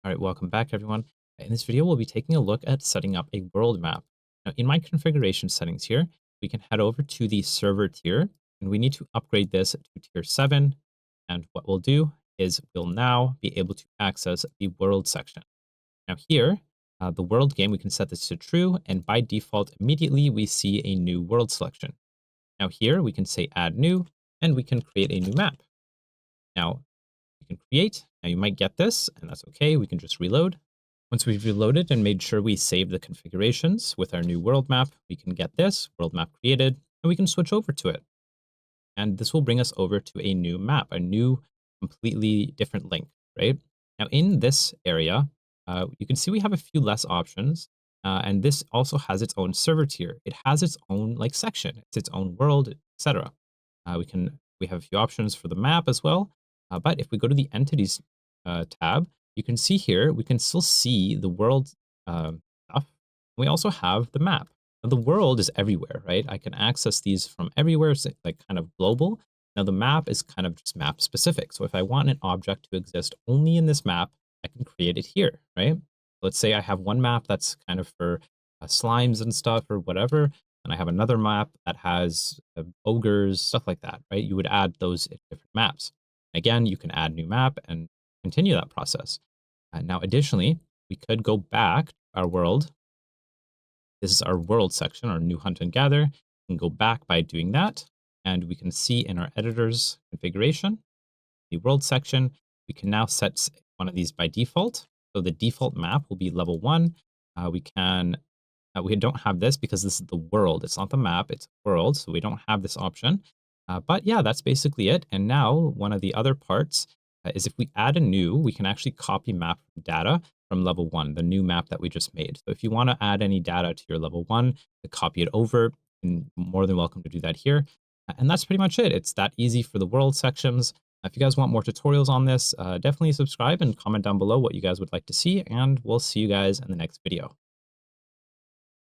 All right, welcome back, everyone. In this video, we'll be taking a look at setting up a world map. Now, in my configuration settings here, we can head over to the server tier, and we need to upgrade this to tier 7. And what we'll do is we'll now be able to access the world section. Now here, the world game, we can set this to true, and by default, immediately we see a new world selection. Now here, we can say add new, and we can create a new map. Now, we can create. Now you might get this, and that's okay. We can just reload. Once we've reloaded and made sure we save the configurations with our new world map, we can get this world map created, and we can switch over to it. And this will bring us over to a new map, a new completely different link, right? Now in this area, you can see we have a few less options, and this also has its own server tier. It has its own like section, it's its own world, etc. We have a few options for the map as well, but if we go to the entities tab, you can see here we can still see the world stuff. We also have the map. Now, the world is everywhere, right? I can access these from everywhere, it's like kind of global. Now the map is kind of just map specific. So if I want an object to exist only in this map, I can create it here, right? Let's say I have one map that's kind of for slimes and stuff or whatever, and I have another map that has ogres, stuff like that, right? You would add those in different maps. Again, you can add new map and continue that process. Now, additionally, we could go back to our world. This is our world section, our new hunt and gather. We can go back by doing that, and we can see in our editor's configuration, the world section, we can now set one of these by default. So the default map will be level 1. We don't have this because this is the world. It's not the map, it's world. So we don't have this option. But yeah, that's basically it. And now one of the other parts is if we add a new, we can actually copy map data from level 1, the new map that we just made. So if you want to add any data to your level 1 to copy it over, you're more than welcome to do that here. And that's pretty much it. It's that easy for the world sections. If you guys want more tutorials on this, definitely subscribe and comment down below what you guys would like to see, and we'll see you guys in the next video.